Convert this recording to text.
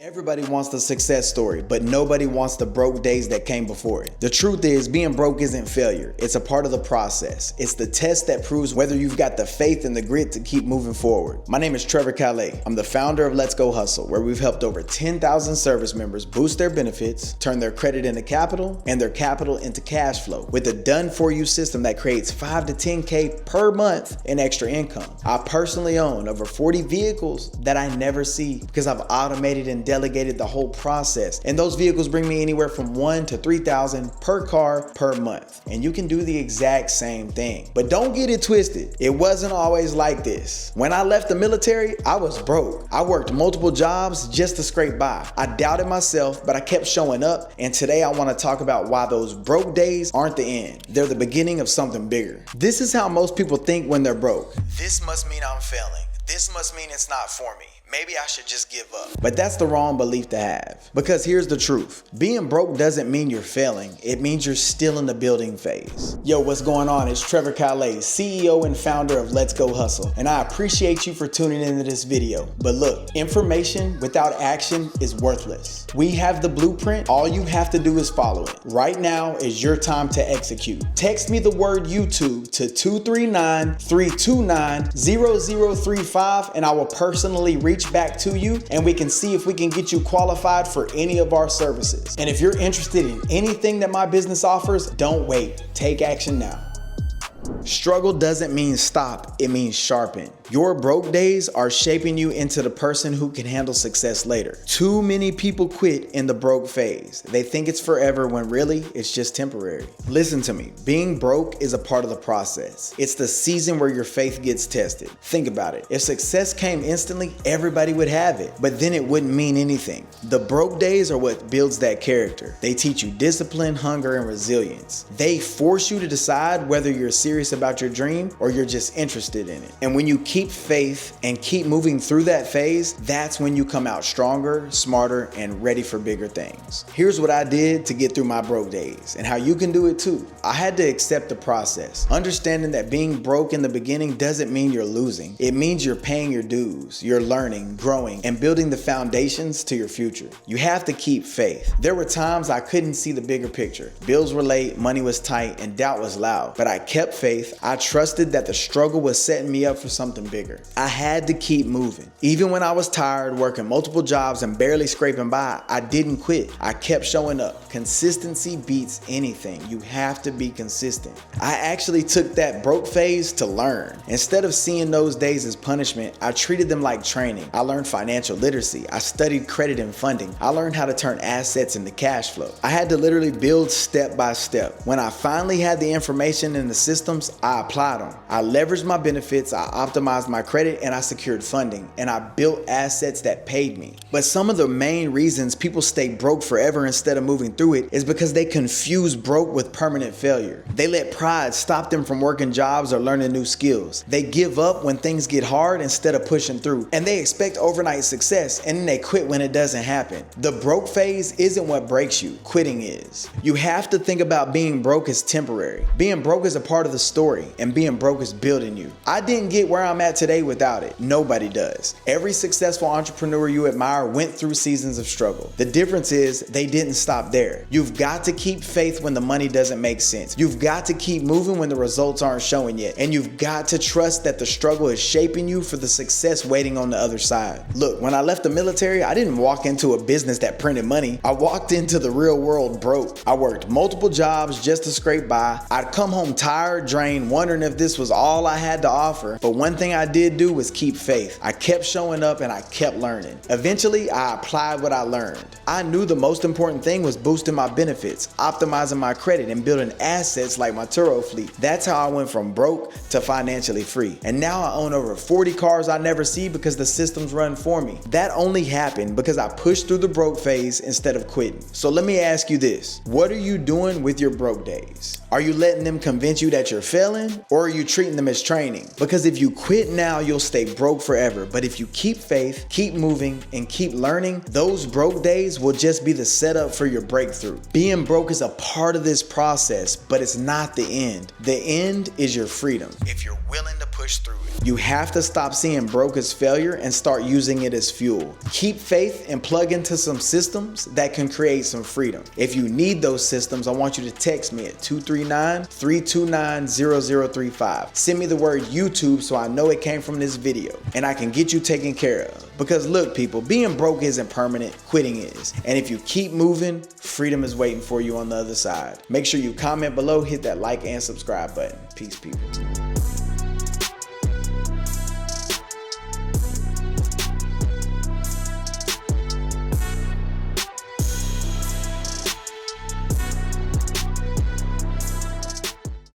Everybody wants the success story, but nobody wants the broke days that came before it. The truth is, being broke isn't failure. It's a part of the process. It's the test that proves whether you've got the faith and the grit to keep moving forward. My name is Trevor Calais. I'm the founder of Let's Go Hustle, where we've helped over 10,000 service members boost their benefits, turn their credit into capital, and their capital into cash flow with a done-for-you system that creates 5 to 10K per month in extra income. I personally own over 40 vehicles that I never see because I've automated and delegated the whole process, and those vehicles bring me anywhere from $1,000 to $3,000 per car per month. And you can do the exact same thing. But don't get it twisted, it wasn't always like this. When I left the military, I was broke. I worked multiple jobs just to scrape by. I doubted myself, but I kept showing up, and today I want to talk about why those broke days aren't the end. They're the beginning of something bigger. This is how most people think when they're broke. This must mean I'm failing. This must mean it's not for me. Maybe I should just give up. But that's the wrong belief to have. Because here's the truth. Being broke doesn't mean you're failing. It means you're still in the building phase. Yo, what's going on? It's Trevor Calais, CEO and founder of Let's Go Hustle. And I appreciate you for tuning into this video. But look, information without action is worthless. We have the blueprint. All you have to do is follow it. Right now is your time to execute. Text me the word YouTube to 239-329-0035 and I will personally reach back to you and we can see if we can get you qualified for any of our services. And if you're interested in anything that my business offers, don't wait. Take action now. Struggle doesn't mean stop, it means sharpen. Your broke days are shaping you into the person who can handle success later. Too many people quit in the broke phase. They think it's forever when really it's just temporary. Listen to me, being broke is a part of the process. It's the season where your faith gets tested. Think about it. If success came instantly, everybody would have it, but then it wouldn't mean anything. The broke days are what builds that character. They teach you discipline, hunger, and resilience. They force you to decide whether you're serious about your dream or you're just interested in it. And when you keep faith and keep moving through that phase, that's when you come out stronger, smarter, and ready for bigger things. Here's what I did to get through my broke days and how you can do it too. I had to accept the process, understanding that being broke in the beginning doesn't mean you're losing. It means you're paying your dues, you're learning, growing, and building the foundations to your future. You have to keep faith. There were times I couldn't see the bigger picture. Bills were late, money was tight, and doubt was loud, but I kept faith. I trusted that the struggle was setting me up for something bigger. I had to keep moving. Even when I was tired, working multiple jobs and barely scraping by, I didn't quit. I kept showing up. Consistency beats anything. You have to be consistent. I actually took that broke phase to learn. Instead of seeing those days as punishment, I treated them like training. I learned financial literacy. I studied credit and funding. I learned how to turn assets into cash flow. I had to literally build step by step. When I finally had the information and the systems, I applied them. I leveraged my benefits, I optimized my credit, and I secured funding, and I built assets that paid me. But some of the main reasons people stay broke forever instead of moving through it is because they confuse broke with permanent failure. They let pride stop them from working jobs or learning new skills. They give up when things get hard instead of pushing through, and they expect overnight success, and then they quit when it doesn't happen. The broke phase isn't what breaks you, quitting is. You have to think about being broke as temporary. Being broke is a part of the story, and being broke is building you. I didn't get where I'm at today without it. Nobody does. Every successful entrepreneur you admire went through seasons of struggle. The difference is they didn't stop there. You've got to keep faith when the money doesn't make sense. You've got to keep moving when the results aren't showing yet. And you've got to trust that the struggle is shaping you for the success waiting on the other side. Look, when I left the military, I didn't walk into a business that printed money. I walked into the real world broke. I worked multiple jobs just to scrape by. I'd come home tired, drained, wondering if this was all I had to offer. But one thing I did do was keep faith. I kept showing up and I kept learning. Eventually, I applied what I learned. I knew the most important thing was boosting my benefits, optimizing my credit, and building assets like my Turo fleet. That's how I went from broke to financially free. And now I own over 40 cars I never see because the systems run for me. That only happened because I pushed through the broke phase instead of quitting. So let me ask you this. What are you doing with your broke days? Are you letting them convince you that you're failing? failing or are you treating them as training? Because if you quit now, you'll stay broke forever. But if you keep faith, keep moving, and keep learning, those broke days will just be the setup for your breakthrough. Being broke is a part of this process, but it's not the end. The end is your freedom, if you're willing to push through it. You have to stop seeing broke as failure and start using it as fuel. Keep faith and plug into some systems that can create some freedom. If you need those systems, I want you to text me at 239-329-0035. Send me the word YouTube so I know it came from this video and I can get you taken care of. Because look, people, being broke isn't permanent, quitting is. And if you keep moving, freedom is waiting for you on the other side. Make sure you comment below, hit that like and subscribe button. Peace, people.